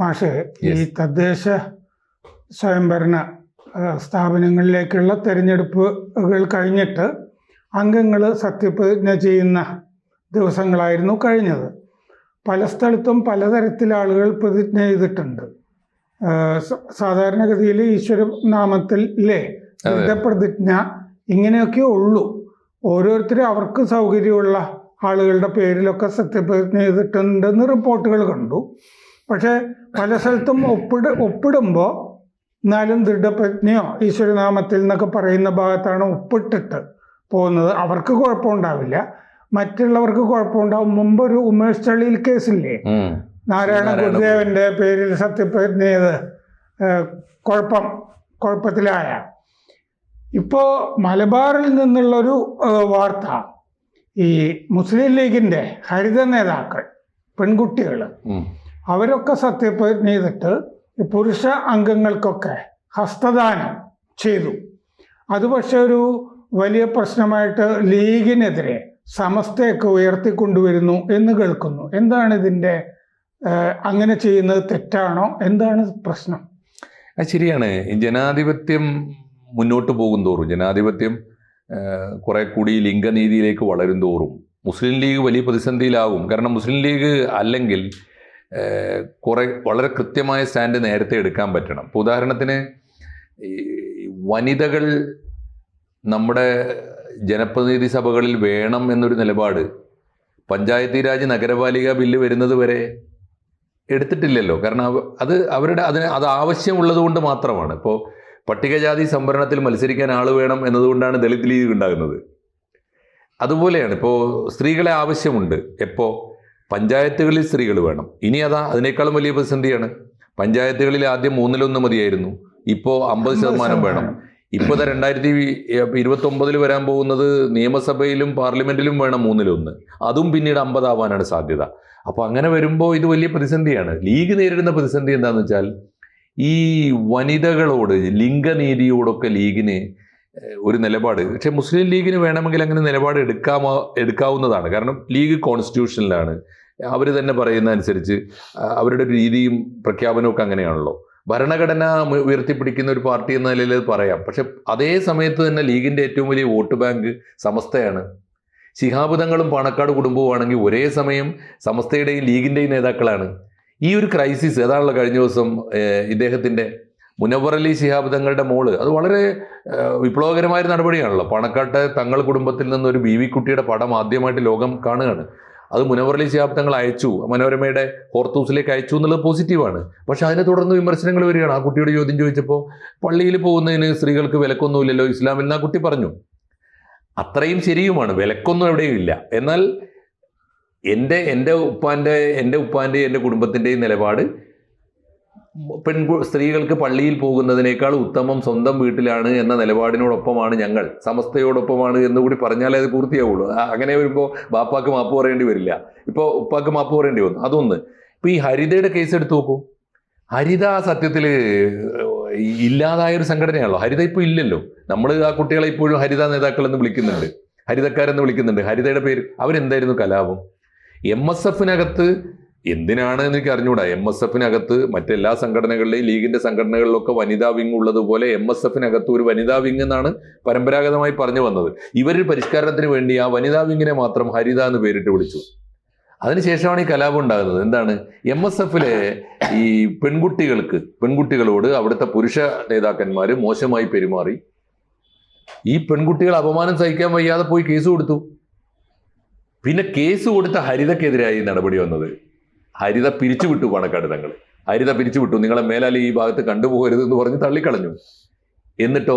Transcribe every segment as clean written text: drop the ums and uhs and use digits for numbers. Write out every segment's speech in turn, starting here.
മാഷെ, ഈ തദ്ദേശ സ്വയംഭരണ സ്ഥാപനങ്ങളിലേക്കുള്ള തെരഞ്ഞെടുപ്പുകൾ കഴിഞ്ഞിട്ട് അംഗങ്ങൾ സത്യപ്രതിജ്ഞ ചെയ്യുന്ന ദിവസങ്ങളായിരുന്നു കഴിഞ്ഞത്. പല സ്ഥലത്തും പലതരത്തിൽ ആളുകൾ പ്രതിജ്ഞ ചെയ്തിട്ടുണ്ട്. സാധാരണഗതിയിൽ ഈശ്വര നാമത്തിലെ പ്രതിജ്ഞ ഇങ്ങനെയൊക്കെ ഉള്ളൂ. ഓരോരുത്തരും അവർക്ക് സൗകര്യമുള്ള ആളുകളുടെ പേരിലൊക്കെ സത്യപ്രതിജ്ഞ ചെയ്തിട്ടുണ്ടെന്ന് റിപ്പോർട്ടുകൾ കണ്ടു. പക്ഷേ പല സ്ഥലത്തും ഒപ്പിടുമ്പോൾ എന്നാലും ദൃഢപ്രതിജ്ഞയോ ഈശ്വരനാമത്തിൽ എന്നൊക്കെ പറയുന്ന ഭാഗത്താണ് ഒപ്പിട്ടിട്ട് പോകുന്നത്. അവർക്ക് കുഴപ്പമുണ്ടാവില്ല, മറ്റുള്ളവർക്ക് കുഴപ്പമുണ്ടാവും. മുമ്പൊരു ഉമേഷ് ചളിയിൽ കേസില്ലേ, നാരായണ ഗുരുദേവന്റെ പേരിൽ സത്യപ്രതിജ്ഞ ചെയ്ത് കുഴപ്പത്തിലായ. ഇപ്പോൾ മലബാറിൽ നിന്നുള്ളൊരു വാർത്ത, ഈ മുസ്ലിം ലീഗിന്റെ ഹരിത നേതാക്കൾ പെൺകുട്ടികൾ അവരൊക്കെ സത്യപ്രതിജ്ഞ ചെയ്തിട്ട് പുരുഷ അംഗങ്ങൾക്കൊക്കെ ഹസ്തദാനം ചെയ്തു. അത് പക്ഷെ ഒരു വലിയ പ്രശ്നമായിട്ട് ലീഗിനെതിരെ സമസ്തയൊക്കെ ഉയർത്തിക്കൊണ്ടുവരുന്നു എന്ന് കേൾക്കുന്നു. എന്താണ് ഇതിൻ്റെ, അങ്ങനെ ചെയ്യുന്നത് തെറ്റാണോ? എന്താണ് പ്രശ്നം? ശരിയാണ്. ജനാധിപത്യം മുന്നോട്ട് പോകും തോറും, ജനാധിപത്യം കുറെ കൂടി ലിംഗനീതിയിലേക്ക് വളരും തോറും മുസ്ലിം ലീഗ് വലിയ പ്രതിസന്ധിയിലാകും. കാരണം മുസ്ലിം ലീഗ് അല്ലെങ്കിൽ വളരെ കൃത്യമായ സ്റ്റാൻഡ് നേരത്തെ എടുക്കാൻ പറ്റണം. ഇപ്പോൾ ഉദാഹരണത്തിന് വനിതകൾ നമ്മുടെ ജനപ്രതിനിധി സഭകളിൽ വേണം എന്നൊരു നിലപാട് പഞ്ചായത്തി രാജ് നഗരപാലിക ബില്ല് വരുന്നത് വരെ എടുത്തിട്ടില്ലല്ലോ. കാരണം അത് ആവശ്യമുള്ളത് കൊണ്ട് മാത്രമാണ്. ഇപ്പോൾ പട്ടികജാതി സംവരണത്തിൽ മത്സരിക്കാൻ ആൾ വേണം എന്നതുകൊണ്ടാണ് ദളിത് ലീഗ് ഉണ്ടാകുന്നത്. അതുപോലെയാണ് ഇപ്പോൾ സ്ത്രീകളെ ആവശ്യമുണ്ട്. എപ്പോൾ പഞ്ചായത്തുകളിൽ സ്ത്രീകൾ വേണം. ഇനി അതിനേക്കാളും വലിയ പ്രതിസന്ധിയാണ്. പഞ്ചായത്തുകളിൽ ആദ്യം 1/3 മതിയായിരുന്നു, ഇപ്പോൾ 50% വേണം. ഇപ്പോൾ 2029 വരാൻ പോകുന്നത് നിയമസഭയിലും പാർലമെന്റിലും വേണം 1/3. അതും പിന്നീട് 50 ആവാനാണ് സാധ്യത. അപ്പോൾ അങ്ങനെ വരുമ്പോൾ ഇത് വലിയ പ്രതിസന്ധിയാണ്. ലീഗ് നേരിടുന്ന പ്രതിസന്ധി എന്താണെന്ന് വെച്ചാൽ, ഈ വനിതകളോട് ലിംഗനീതിയോടൊക്കെ ലീഗിന് ഒരു നിലപാട്, പക്ഷെ മുസ്ലിം ലീഗിന് വേണമെങ്കിൽ അങ്ങനെ നിലപാട് എടുക്കാവുന്നതാണ്. കാരണം ലീഗ് കോൺസ്റ്റിറ്റ്യൂഷനിലാണ്, അവർ തന്നെ പറയുന്ന അനുസരിച്ച് അവരുടെ രീതിയും പ്രഖ്യാപനവും ഒക്കെ അങ്ങനെയാണല്ലോ. ഭരണഘടന ഉയർത്തിപ്പിടിക്കുന്ന ഒരു പാർട്ടി എന്ന നിലയിൽ അത് പറയാം. പക്ഷെ അതേ സമയത്ത് തന്നെ ലീഗിന്റെ ഏറ്റവും വലിയ വോട്ട് ബാങ്ക് സമസ്തയാണ്. ശിഹാബ് തങ്ങളും പാണക്കാട് കുടുംബവുമാണെങ്കിൽ ഒരേ സമയം സമസ്തയുടെയും ലീഗിന്റെയും നേതാക്കളാണ്. ഈ ഒരു ക്രൈസിസ് അതാണല്ലോ കഴിഞ്ഞ ദിവസം ഇദ്ദേഹത്തിന്റെ മുനവ്വർ അലി ശിഹാബ് തങ്ങളുടെ മോള്, അത് വളരെ വിപ്ലവകരമായ നടപടിയാണല്ലോ. പാണക്കാട്ടെ തങ്ങൾ കുടുംബത്തിൽ നിന്നൊരു ബീവി കുട്ടിയുടെ പടം ആദ്യമായിട്ട് ലോകം കാണുകയാണ്. അത് മുനവ്വർ അലി ശിഹാബ് തങ്ങൾ അയച്ചു, മനോരമയുടെ ഹോർത്തൂസിലേക്ക് അയച്ചു എന്നുള്ളത് പോസിറ്റീവാണ്. പക്ഷെ അതിനെ തുടർന്ന് വിമർശനങ്ങൾ വരികയാണ്. ആ കുട്ടിയോട് ചോദ്യം ചോദിച്ചപ്പോൾ പള്ളിയിൽ പോകുന്നതിന് സ്ത്രീകൾക്ക് വിലക്കൊന്നുമില്ലല്ലോ ഇസ്ലാമിൽ നിന്ന് ആ കുട്ടി പറഞ്ഞു. അത്രയും ശരിയുമാണ്, വിലക്കൊന്നും എവിടെയും ഇല്ല. എന്നാൽ എൻ്റെ ഉപ്പാൻ്റെ എൻ്റെ കുടുംബത്തിൻ്റെയും നിലപാട് സ്ത്രീകൾക്ക് പള്ളിയിൽ പോകുന്നതിനേക്കാൾ ഉത്തമം സ്വന്തം വീട്ടിലാണ് എന്ന നിലപാടിനോടൊപ്പമാണ് ഞങ്ങൾ, സമസ്തയോടൊപ്പമാണ് എന്നുകൂടി പറഞ്ഞാലേ അത് പൂർത്തിയാവുള്ളൂ. അങ്ങനെ വരുമ്പോൾ ബാപ്പാക്ക് മാപ്പ് പറയേണ്ടി വരില്ല. ഇപ്പോൾ ഉപ്പാക്ക് മാപ്പ് പറയേണ്ടി വന്നു. അതൊന്ന്. ഇപ്പോൾ ഈ ഹരിതയുടെ കേസ് എടുത്ത് നോക്കൂ. ഹരിത സത്യത്തിൽ ഇല്ലാതായൊരു സംഘടനയാണല്ലോ. ഹരിത ഇപ്പോൾ ഇല്ലല്ലോ. നമ്മൾ ആ കുട്ടികളെ ഇപ്പോഴും ഹരിത നേതാക്കളെന്ന് വിളിക്കുന്നുണ്ട്, ഹരിതക്കാരെന്ന് വിളിക്കുന്നുണ്ട്. ഹരിതയുടെ പേര് അവരെന്തായിരുന്നു കലാപം? MSFനകത്ത് എന്തിനാണ് എനിക്ക് അറിഞ്ഞുകൂടാ. MSFനകത്ത് മറ്റെല്ലാ സംഘടനകളിലെയും ലീഗിന്റെ സംഘടനകളിലൊക്കെ വനിതാ വിങ് ഉള്ളതുപോലെ MSFനകത്ത് ഒരു വനിതാ വിങ് എന്നാണ് പരമ്പരാഗതമായി പറഞ്ഞു വന്നത്. ഇവരൊരു പരിഷ്കാരത്തിന് വേണ്ടി ആ വനിതാ വിങ്ങിനെ മാത്രം ഹരിത എന്ന് പേരിട്ട് വിളിച്ചു. അതിനുശേഷമാണ് ഈ കലാപം ഉണ്ടാകുന്നത്. എന്താണ്? MSFലെ ഈ പെൺകുട്ടികളോട് അവിടുത്തെ പുരുഷ നേതാക്കന്മാർ മോശമായി പെരുമാറി. ഈ പെൺകുട്ടികൾ അപമാനം സഹിക്കാൻ വയ്യാതെ പോയി കേസ് കൊടുത്തു. പിന്നെ കേസ് കൊടുത്ത ഹരിതക്കെതിരായി നടപടി വന്നത്. ഹരിത പിരിച്ചുവിട്ടു പാണക്കാട് തങ്ങൾ. ഹരിത പിരിച്ചുവിട്ടു, നിങ്ങളെ മേലാൽ ഈ ഭാഗത്ത് കണ്ടുപോകരുത് എന്ന് പറഞ്ഞ് തള്ളിക്കളഞ്ഞു. എന്നിട്ടോ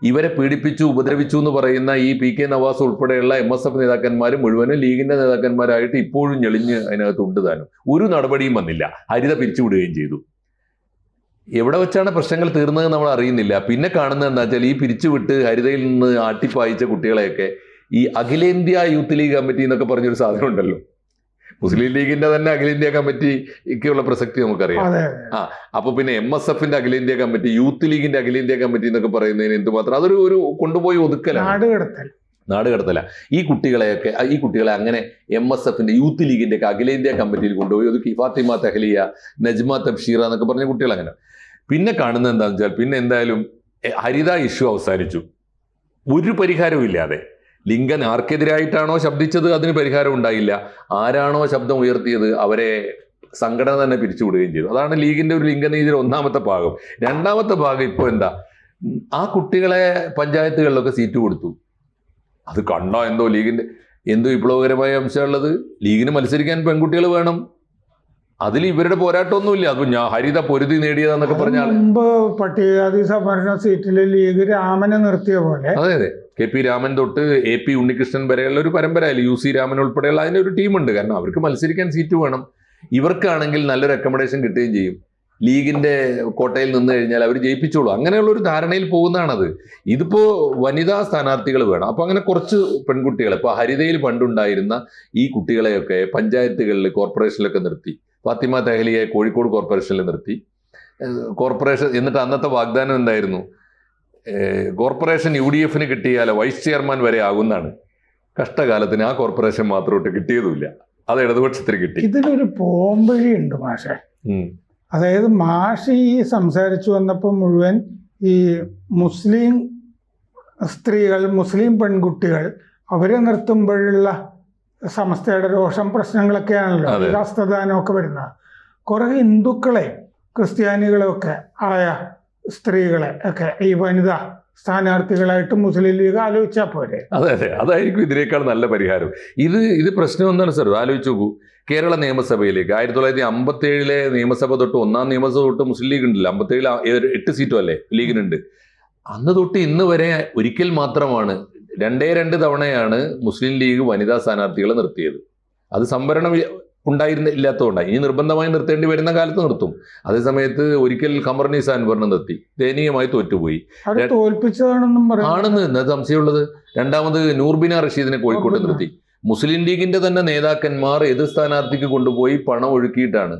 ഇവരെ പീഡിപ്പിച്ചു, ഉപദ്രവിച്ചു എന്ന് പറയുന്ന ഈ PK നവാസ് ഉൾപ്പെടെയുള്ള MSF നേതാക്കന്മാർ മുഴുവനും ലീഗിന്റെ നേതാക്കന്മാരായിട്ട് ഇപ്പോഴും ഞെളിഞ്ഞ് അതിനകത്ത് ഉണ്ട് താനും. ഒരു നടപടിയും വന്നില്ല. ഹരിത പിരിച്ചുവിടുകയും ചെയ്തു. എവിടെ വെച്ചാണ് പ്രശ്നങ്ങൾ തീർന്നത് നമ്മൾ അറിയുന്നില്ല. പിന്നെ കാണുന്നത് എന്താ വെച്ചാൽ, ഈ പിരിച്ചുവിട്ട് ഹരിതയിൽ നിന്ന് ആട്ടിപ്പായിച്ച കുട്ടികളെയൊക്കെ ഈ അഖിലേന്ത്യാ യൂത്ത് ലീഗ് കമ്മിറ്റി എന്നൊക്കെ പറഞ്ഞൊരു സാധനം ഉണ്ടല്ലോ. മുസ്ലിം ലീഗിന്റെ തന്നെ അഖിലേന്ത്യാ കമ്മിറ്റിക്കുള്ള പ്രസക്തി നമുക്കറിയാം. അപ്പൊ പിന്നെ MSFന്റെ അഖിലേന്ത്യാ കമ്മിറ്റി, യൂത്ത് ലീഗിന്റെ അഖിലേന്ത്യാ കമ്മിറ്റി എന്നൊക്കെ പറയുന്നതിന് എന്തുമാത്രം അതൊരു കൊണ്ടുപോയി ഒതുക്കലാണ്. നാട് കടത്തല. ഈ കുട്ടികളെ അങ്ങനെ MSFന്റെ യൂത്ത് ലീഗിന്റെ ഒക്കെ അഖിലേന്ത്യാ കമ്മിറ്റിയിൽ കൊണ്ടുപോയി ഒതുക്കി. ഫാത്തിമ തെഹ്ലിയ, നജ്മ തബ്ഷീറ എന്നൊക്കെ പറഞ്ഞ കുട്ടികൾ അങ്ങനെ. പിന്നെ കാണുന്നത് എന്താണെന്ന് വെച്ചാൽ പിന്നെ എന്തായാലും ഹരിത ഇഷ്യൂ അവസാനിച്ചു, ഒരു പരിഹാരവും ഇല്ലാതെ. ലിങ്കൻ ആർക്കെതിരായിട്ടാണോ ശബ്ദിച്ചത് അതിന് പരിഹാരം ഉണ്ടായില്ല. ആരാണോ ശബ്ദം ഉയർത്തിയത് അവരെ സംഘടന തന്നെ പിരിച്ചുവിടുകയും ചെയ്തു. അതാണ് ലീഗിന്റെ ഒരു ലിംഗനീതിയുടെ ഒന്നാമത്തെ ഭാഗം. രണ്ടാമത്തെ ഭാഗം ഇപ്പോൾ എന്താ, ആ കുട്ടികളെ പഞ്ചായത്തുകളിലൊക്കെ സീറ്റ് കൊടുത്തു. അത് കണ്ടോ എന്തോ ലീഗിന്റെ എന്തോ വിപ്ലവകരമായ അംശമുള്ളത്. ലീഗിന് മത്സരിക്കാൻ പെൺകുട്ടികൾ വേണം, അതിൽ ഇവരുടെ പോരാട്ടമൊന്നുമില്ല. അത് ഹരിത പൊരുതി നേടിയതാന്നൊക്കെ പറഞ്ഞാൽ മുമ്പ് പട്ടികജാതി സംവരണ സീറ്റിൽ ലീഗ് രാമനെ നിർത്തിയ പോലെ. അതെ, KP രാമൻ തൊട്ട് AP ഉണ്ണികൃഷ്ണൻ വരെയുള്ള ഒരു പരമ്പരയിൽ UC രാമൻ ഉൾപ്പെടെയുള്ള അതിൻ്റെ ഒരു ടീമുണ്ട്. കാരണം അവർക്ക് മത്സരിക്കാൻ സീറ്റ് വേണം. ഇവർക്കാണെങ്കിൽ നല്ലൊരു അക്കോമഡേഷൻ കിട്ടുകയും ചെയ്യും. ലീഗിന്റെ കോട്ടയിൽ നിന്ന് കഴിഞ്ഞാൽ അവർ ജയിപ്പിച്ചോളൂ. അങ്ങനെയുള്ള ഒരു ധാരണയിൽ പോകുന്നതാണത്. ഇതിപ്പോ വനിതാ സ്ഥാനാർത്ഥികൾ വേണം. അപ്പൊ അങ്ങനെ കുറച്ച് പെൺകുട്ടികൾ, ഇപ്പൊ ഹരിതയിൽ പണ്ടുണ്ടായിരുന്ന ഈ കുട്ടികളെയൊക്കെ പഞ്ചായത്തുകളിൽ കോർപ്പറേഷനിലൊക്കെ നിർത്തി. ഫാത്തിമ തെഹ്ലിയെ കോഴിക്കോട് കോർപ്പറേഷനിൽ നിർത്തി. കോർപ്പറേഷൻ എന്നിട്ട് അന്നത്തെ വാഗ്ദാനം എന്തായിരുന്നു, കോർപ്പറേഷൻ UDFന് കിട്ടിയാൽ വൈസ് ചെയർമാൻ വരെ ആകുന്നതാണ്. കഷ്ടകാലത്തിന് ആ കോർപ്പറേഷൻ മാത്രമായിട്ട് കിട്ടിയതുമില്ല, അത് ഇടതുപക്ഷത്തിന് കിട്ടി. ഇതിലൊരു പോംവഴി ഉണ്ട് മാഷെ. അതായത് മാഷ് ഈ സംസാരിച്ചു വന്നപ്പോൾ മുഴുവൻ ഈ മുസ്ലിം സ്ത്രീകൾ, മുസ്ലിം പെൺകുട്ടികൾ അവരെ നിർത്തുമ്പോഴുള്ള സമസ്തയുടെ രോഷം പ്രശ്നങ്ങളൊക്കെയാണല്ലോ ഈ ഹസ്തദാനമൊക്കെ വരുന്നത്. കുറെ ഹിന്ദുക്കളെ ക്രിസ്ത്യാനികളൊക്കെ ആയ സ്ത്രീകളെ ഒക്കെ ഈ വനിതാ സ്ഥാനാർത്ഥികളായിട്ട് മുസ്ലിം ലീഗ് ആലോചിച്ചാൽ പോരെ? അതെ, അതായിരിക്കും ഇതിനേക്കാൾ നല്ല പരിഹാരം. ഇത് പ്രശ്നം എന്താണ് സാർ, ആലോചിച്ച് നോക്കൂ. കേരള നിയമസഭയിലേക്ക് 1957 നിയമസഭ തൊട്ട്, ഒന്നാം നിയമസഭ തൊട്ട് മുസ്ലിം ലീഗ് ഉണ്ടല്ലോ. 57 8 സീറ്റും അല്ലേ ലീഗിനുണ്ട്. അന്ന് തൊട്ട് ഇന്ന് വരെ ഒരിക്കൽ മാത്രമാണ്, 2 തവണയാണ് മുസ്ലിം ലീഗ് വനിതാ സ്ഥാനാർത്ഥികളെ നിർത്തിയത്. അത് സംവരണം ഇല്ലാത്തതുകൊണ്ടാണ്. ഇനി നിർബന്ധമായി നിർത്തേണ്ടി വരുന്ന കാലത്ത് നിർത്തും. അതേസമയത്ത് ഒരിക്കൽ ഖമറുന്നീസ അൻവറിനെ നിർത്തി, ദയനീയമായി തോറ്റുപോയി. ആണെന്ന് എന്താ സംശയമുള്ളത്? രണ്ടാമത് നൂർബിന റഷീദിനെ കോഴിക്കോട്ട് നിർത്തി. മുസ്ലിം ലീഗിന്റെ തന്നെ നേതാക്കന്മാർ എതിർ സ്ഥാനാർത്ഥിക്ക് കൊണ്ടുപോയി പണം ഒഴുക്കിയിട്ടാണ്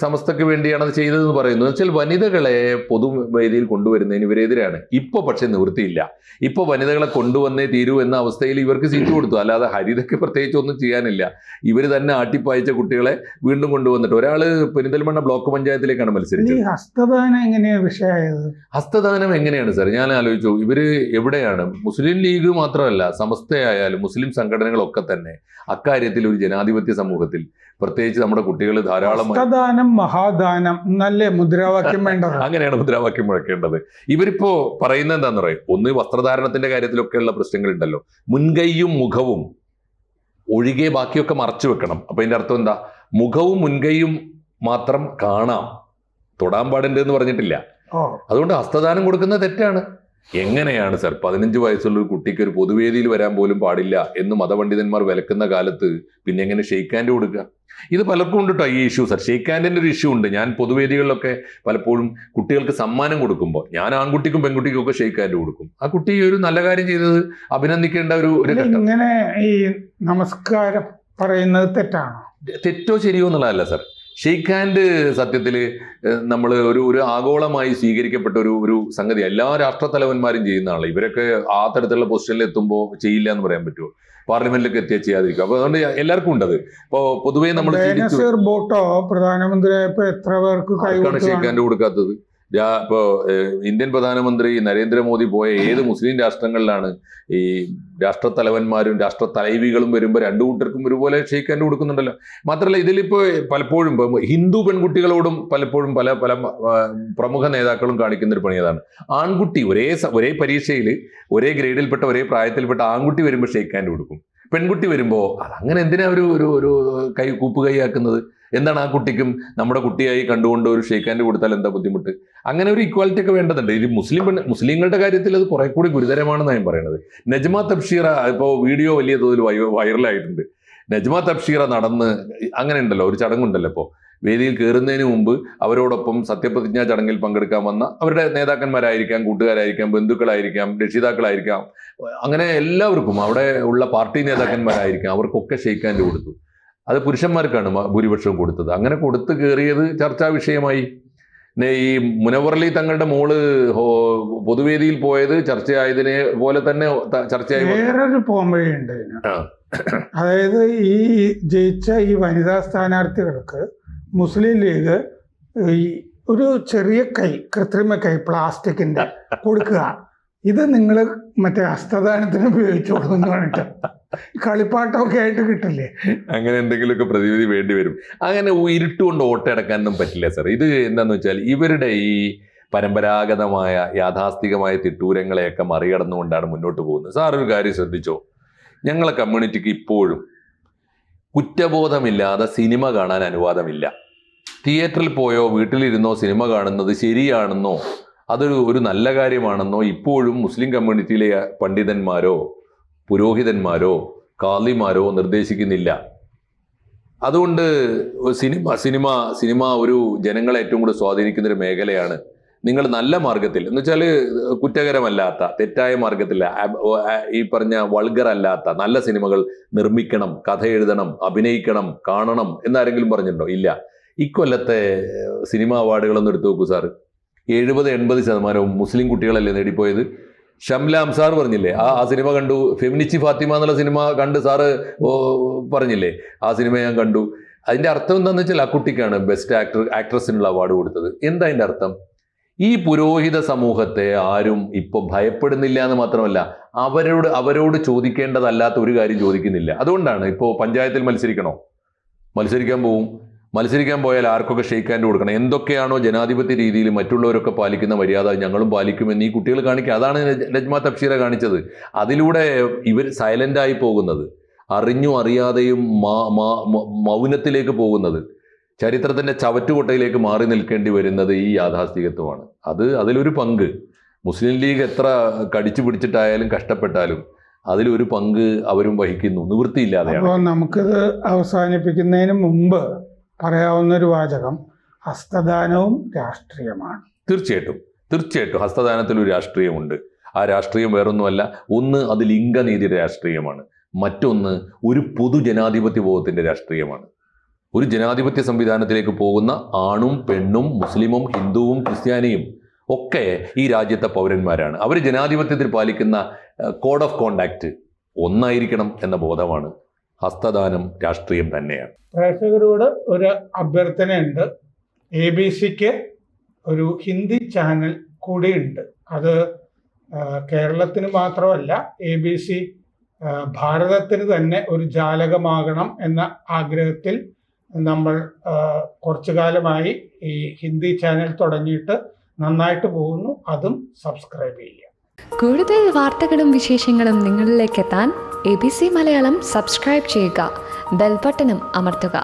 സമസ്തയ്ക്ക് വേണ്ടിയാണ് അത് ചെയ്തതെന്ന് പറയുന്നത്. വെച്ചാൽ വനിതകളെ പൊതുവേദിയിൽ കൊണ്ടുവരുന്നതിന് ഇവരെതിരാണ്. ഇപ്പൊ പക്ഷെ നിവൃത്തിയില്ല. ഇപ്പൊ വനിതകളെ കൊണ്ടുവന്നേ തീരൂ എന്ന അവസ്ഥയിൽ ഇവർക്ക് സീറ്റ് കൊടുത്തു. അല്ലാതെ ഹരിതയ്ക്ക് പ്രത്യേകിച്ച് ഒന്നും ചെയ്യാനില്ല. ഇവർ തന്നെ ആട്ടിപ്പായിച്ച കുട്ടികളെ വീണ്ടും കൊണ്ടുവന്നിട്ട്, ഒരാള് പെരിന്തൽമണ്ണ ബ്ലോക്ക് പഞ്ചായത്തിലേക്കാണ് മത്സരിച്ചത്. ഹസ്തദാനം എങ്ങനെയാണ് വിഷയമായത്? ഹസ്തദാനം എങ്ങനെയാണ് സാർ, ഞാൻ ആലോചിച്ചു. ഇവര് എവിടെയാണ്, മുസ്ലിം ലീഗ് മാത്രമല്ല സമസ്തയായാലും മുസ്ലിം സംഘടനകളൊക്കെ തന്നെ അക്കാര്യത്തിൽ ഒരു ജനാധിപത്യ സമൂഹത്തിൽ, പ്രത്യേകിച്ച് നമ്മുടെ കുട്ടികൾ ധാരാളം ദാനം മഹാദാനം എന്നല്ലേ മുദ്രാവാക്യം വേണ്ടത്? അങ്ങനെയാണ് മുദ്രാവാക്യം മുഴക്കേണ്ടത്. ഇവരിപ്പോ പറയുന്നത് എന്താന്ന് പറയും, ഒന്ന് വസ്ത്രധാരണത്തിന്റെ കാര്യത്തിലൊക്കെയുള്ള പ്രശ്നങ്ങളുണ്ടല്ലോ, മുൻകൈയും മുഖവും ഒഴികെ ബാക്കിയൊക്കെ മറച്ചു വെക്കണം. അപ്പൊ അതിന്റെ അർത്ഥം എന്താ, മുഖവും മുൻകൈയും മാത്രം കാണാം, തൊടാൻ പാടുണ്ട് എന്ന് പറഞ്ഞിട്ടില്ല. അതുകൊണ്ട് ഹസ്തദാനം കൊടുക്കുന്നത് തെറ്റാണ്. എങ്ങനെയാണ് സാർ 15 വയസ്സുള്ള ഒരു കുട്ടിക്ക് ഒരു പൊതുവേദിയിൽ വരാൻ പോലും പാടില്ല എന്ന് മതപണ്ഡിതന്മാർ വിലക്കുന്ന കാലത്ത് പിന്നെ എങ്ങനെ ഷെയ്ക്ക് ഹാൻഡ് കൊടുക്കുക? ഇത് പലർക്കും ഉണ്ട് കേട്ടോ ഈ ഇഷ്യൂ സാർ. ഷെയ്ക്ക് ഹാൻഡിന്റെ ഒരു ഇഷ്യൂ ഉണ്ട്. ഞാൻ പൊതുവേദികളിലൊക്കെ പലപ്പോഴും കുട്ടികൾക്ക് സമ്മാനം കൊടുക്കുമ്പോൾ ഞാൻ ആൺകുട്ടിക്കും പെൺകുട്ടിക്കും ഒക്കെ ഷെയ്ക്ക് ഹാൻഡ് കൊടുക്കും. ആ കുട്ടി ഒരു നല്ല കാര്യം ചെയ്തത് അഭിനന്ദിക്കേണ്ട ഒരു ഇങ്ങനെ ഈ നമസ്കാരം പറയുന്നത് തെറ്റാണോ? തെറ്റോ ശരിയോ എന്നുള്ളതല്ല സാർ. ഷെയ്ക്ക് ഹാൻഡ് സത്യത്തിൽ നമ്മൾ ഒരു ആഗോളമായി സ്വീകരിക്കപ്പെട്ട ഒരു സംഗതി. എല്ലാ രാഷ്ട്രത്തലവന്മാരും ചെയ്യുന്നതാണ്. ഇവരൊക്കെ ആ തരത്തിലുള്ള പൊസിഷനിൽ എത്തുമ്പോൾ ചെയ്യില്ല എന്ന് പറയാൻ പറ്റുമോ? പാർലമെന്റിലേക്ക് എത്തിയാൽ ചെയ്യാതിരിക്കും. അപ്പൊ അതുകൊണ്ട് എല്ലാവർക്കും ഉണ്ട് അത്. ഇപ്പൊ പൊതുവേ നമ്മൾ പ്രധാനമന്ത്രിയായപ്പോ എത്ര പേർക്ക് ഷെയ്ക്ക് ഹാൻഡ് കൊടുക്കാത്തത്? ഇപ്പോ ഇന്ത്യൻ പ്രധാനമന്ത്രി നരേന്ദ്രമോദി പോയ ഏത് മുസ്ലിം രാഷ്ട്രങ്ങളിലാണ് ഈ രാഷ്ട്രത്തലവന്മാരും രാഷ്ട്രത്തലൈവികളും വരുമ്പോൾ രണ്ടു കൂട്ടർക്കും ഒരുപോലെ ഷെയ്ക്ക് ഹാൻഡ് കൊടുക്കുന്നുണ്ടല്ലോ. മാത്രമല്ല ഇതിലിപ്പോ പലപ്പോഴും ഹിന്ദു പെൺകുട്ടികളോടും പലപ്പോഴും പല പ്രമുഖ നേതാക്കളും കാണിക്കുന്ന ഒരു പണി അതാണ്. ആൺകുട്ടി ഒരേ പരീക്ഷയിൽ ഒരേ ഗ്രേഡിൽപ്പെട്ട ഒരേ പ്രായത്തിൽപ്പെട്ട ആൺകുട്ടി വരുമ്പോൾ ഷെയ്ക്ക് ഹാൻഡ് കൊടുക്കും. പെൺകുട്ടി വരുമ്പോൾ അതങ്ങനെ എന്തിനാ ഒരു കൂപ്പ് കൈയാക്കുന്നത്? എന്താണ് ആ കുട്ടിക്കും നമ്മുടെ കുട്ടിയായി കണ്ടുകൊണ്ട് ഒരു ഷെയ്ക്ക് ഹാൻഡ് കൊടുത്താൽ എന്താ ബുദ്ധിമുട്ട്? അങ്ങനെ ഒരു ഇക്വാലിറ്റി ഒക്കെ വേണ്ടതുണ്ട്. ഇത് മുസ്ലിങ്ങളുടെ കാര്യത്തിൽ അത് കുറെ കൂടി ഗുരുതരമാണെന്നാണ് ഞാൻ പറയുന്നത്. നജ്മ തബ്ഷീറ ഇപ്പോൾ വീഡിയോ വലിയ തോതിൽ വൈറലായിട്ടുണ്ട്. നജ്മ തബ്ഷീറ നടന്ന് അങ്ങനെ ഉണ്ടല്ലോ, ഒരു ചടങ്ങുണ്ടല്ലോ. ഇപ്പോൾ വേദിയിൽ കയറുന്നതിന് മുമ്പ് അവരോടൊപ്പം സത്യപ്രതിജ്ഞാ ചടങ്ങിൽ പങ്കെടുക്കാൻ വന്ന അവരുടെ നേതാക്കന്മാരായിരിക്കാം, കൂട്ടുകാരായിരിക്കാം, ബന്ധുക്കളായിരിക്കാം, രക്ഷിതാക്കളായിരിക്കാം, അങ്ങനെ എല്ലാവർക്കും അവിടെ ഉള്ള പാർട്ടി നേതാക്കന്മാരായിരിക്കാം, അവർക്കൊക്കെ ഷെയ്ക്ക് ഹാൻഡ് കൊടുത്തു. അത് പുരുഷന്മാർക്കാണ് ഭൂരിപക്ഷവും കൊടുത്തത്. അങ്ങനെ കൊടുത്തു കയറിയത് ചർച്ചാ വിഷയമായി. ഈ മുനവറലി തങ്ങളുടെ മോള് പൊതുവേദിയിൽ പോയത് ചർച്ചയായതിനെ പോലെ തന്നെ ചർച്ചയായി. വേറൊരു പോംവഴിയുണ്ട് ഇതിന്. അതായത് ഈ ജയിച്ച ഈ വനിതാ സ്ഥാനാർത്ഥികൾക്ക് മുസ്ലിം ലീഗ് ഈ ഒരു ചെറിയ കൈ, കൃത്രിമ കൈ പ്ലാസ്റ്റിക്കിന്റെ കൊടുക്കുക, ഇത് നിങ്ങൾ മറ്റേ ഹസ്തദാനത്തിന് ഉപയോഗിച്ചോളൂ എന്ന് പറഞ്ഞിട്ട് കളിപ്പാട്ടമൊക്കെ ആയിട്ട് കിട്ടില്ലേ. അങ്ങനെ എന്തെങ്കിലുമൊക്കെ പ്രതിവിധി വേണ്ടി വരും. അങ്ങനെ ഇരുട്ടുകൊണ്ട് ഓട്ടയടക്കാനൊന്നും പറ്റില്ല സാർ. ഇത് എന്താന്ന് വെച്ചാൽ ഇവരുടെ ഈ പരമ്പരാഗതമായ യാഥാസ്ഥികമായ തിട്ടൂരങ്ങളെയൊക്കെ മറികടന്നുകൊണ്ടാണ് മുന്നോട്ട് പോകുന്നത്. സാർ ഒരു കാര്യം ശ്രദ്ധിച്ചോ, ഞങ്ങളെ കമ്മ്യൂണിറ്റിക്ക് ഇപ്പോഴും കുറ്റബോധമില്ലാതെ സിനിമ കാണാൻ അനുവാദമില്ല. തിയേറ്ററിൽ പോയോ വീട്ടിലിരുന്നോ സിനിമ കാണുന്നത് ശരിയാണെന്നോ ഒരു നല്ല കാര്യമാണെന്നോ ഇപ്പോഴും മുസ്ലിം കമ്മ്യൂണിറ്റിയിലെ പണ്ഡിതന്മാരോ പുരോഹിതന്മാരോ കാളിമാരോ നിർദ്ദേശിക്കുന്നില്ല. അതുകൊണ്ട് സിനിമ ഒരു ജനങ്ങളെ ഏറ്റവും കൂടുതൽ സ്വാധീനിക്കുന്ന ഒരു മേഖലയാണ്. നിങ്ങൾ നല്ല മാർഗത്തിൽ എന്ന് വെച്ചാൽ കുറ്റകരമല്ലാത്ത, തെറ്റായ മാർഗത്തിൽ, ഈ പറഞ്ഞ വൾഗർ അല്ലാത്ത നല്ല സിനിമകൾ നിർമ്മിക്കണം, കഥ എഴുതണം, അഭിനയിക്കണം, കാണണം എന്നാരെങ്കിലും പറഞ്ഞിട്ടുണ്ടോ? ഇല്ല. ഇക്കൊല്ലത്തെ സിനിമാ അവാർഡുകളൊന്നും എടുത്തു നോക്കൂ സാറ്. 70-80% മുസ്ലിം കുട്ടികളല്ലേ നേടിപ്പോയത്. ഷംലാം സാർ പറഞ്ഞില്ലേ, ആ സിനിമ കണ്ടു. ഫെമിനിച്ചി ഫാത്തിമ എന്നുള്ള സിനിമ കണ്ട് സാറ് പറഞ്ഞില്ലേ, ആ സിനിമ ഞാൻ കണ്ടു. അതിൻ്റെ അർത്ഥം എന്താണെന്ന് വെച്ചാൽ ആ കുട്ടിക്കാണ് ബെസ്റ്റ് ആക്ട്രസിനുള്ള അവാർഡ് കൊടുത്തത്. എന്താ അതിൻ്റെ അർത്ഥം? ഈ പുരോഹിത സമൂഹത്തെ ആരും ഇപ്പോൾ ഭയപ്പെടുന്നില്ല എന്ന് മാത്രമല്ല, അവരോട് ചോദിക്കേണ്ടതല്ലാത്ത ഒരു കാര്യം ചോദിക്കുന്നില്ല. അതുകൊണ്ടാണ് ഇപ്പോൾ പഞ്ചായത്തിൽ മത്സരിക്കാൻ പോയാൽ ആർക്കൊക്കെ ഷെയ്ക്ക് ഹാൻഡ് കൊടുക്കണം, എന്തൊക്കെയാണോ ജനാധിപത്യ രീതിയിൽ മറ്റുള്ളവരൊക്കെ പാലിക്കുന്ന മര്യാദ ഞങ്ങളും പാലിക്കുമെന്ന് ഈ കുട്ടികൾ കാണിക്കുക. അതാണ് നജ്മ തബ്ഷീറ കാണിച്ചത്. അതിലൂടെ ഇവർ സൈലൻ്റായി പോകുന്നത്, അറിയാതെയും മൗനത്തിലേക്ക് പോകുന്നത്, ചരിത്രത്തിൻ്റെ ചവറ്റുകൊട്ടയിലേക്ക് മാറി നിൽക്കേണ്ടി വരുന്നത് ഈ യാഥാസ്ഥികത്വമാണ്. അതിലൊരു പങ്ക് മുസ്ലിം ലീഗ് എത്ര കടിച്ചു പിടിച്ചിട്ടായാലും കഷ്ടപ്പെട്ടാലും അതിലൊരു പങ്ക് അവരും വഹിക്കുന്നു, നിവൃത്തിയില്ലാതെ. അപ്പോൾ നമുക്കിത് അവസാനിപ്പിക്കുന്നതിന് മുമ്പ് പറയാവുന്നൊരു വാചകം, ഹസ്തദാനവും രാഷ്ട്രീയമാണ്. തീർച്ചയായിട്ടും ഹസ്തദാനത്തിലൊരു രാഷ്ട്രീയമുണ്ട്. ആ രാഷ്ട്രീയം വേറൊന്നുമല്ല. ഒന്ന് അത് ലിംഗനീതിയുടെ രാഷ്ട്രീയമാണ്, മറ്റൊന്ന് ഒരു പൊതുജനാധിപത്യ ബോധത്തിൻ്റെ രാഷ്ട്രീയമാണ്. ഒരു ജനാധിപത്യ സംവിധാനത്തിലേക്ക് പോകുന്ന ആണും പെണ്ണും മുസ്ലിമും ഹിന്ദുവും ക്രിസ്ത്യാനിയും ഒക്കെ ഈ രാജ്യത്തെ പൗരന്മാരാണ്. അവർ ജനാധിപത്യത്തിൽ പാലിക്കുന്ന കോഡ് ഓഫ് കോണ്ടാക്ട് ഒന്നായിരിക്കണം എന്ന ബോധമാണ്. ഹസ്തദാനം രാഷ്ട്രീയം തന്നെയാണ്. പ്രേക്ഷകരോട് ഒരു അഭ്യർത്ഥനയുണ്ട്. ABC-ക്ക് ഒരു ഹിന്ദി ചാനൽ കൂടിയുണ്ട്. അത് കേരളത്തിന് മാത്രമല്ല, ABC ഭാരതത്തിന് തന്നെ ഒരു ജാലകമാകണം എന്ന ആഗ്രഹത്തിൽ നമ്മൾ കുറച്ചു കാലമായി ഈ ഹിന്ദി ചാനൽ തുടങ്ങിയിട്ട് നന്നായിട്ട് പോകുന്നു. അതും സബ്സ്ക്രൈബ് ചെയ്യുക. കൂടുതൽ വാർത്തകളും വിശേഷങ്ങളും നിങ്ങളിലേക്ക് എത്താൻ ABC മലയാളം സബ്സ്ക്രൈബ് ചെയ്യുക, ബെൽ ബട്ടണും അമർത്തുക.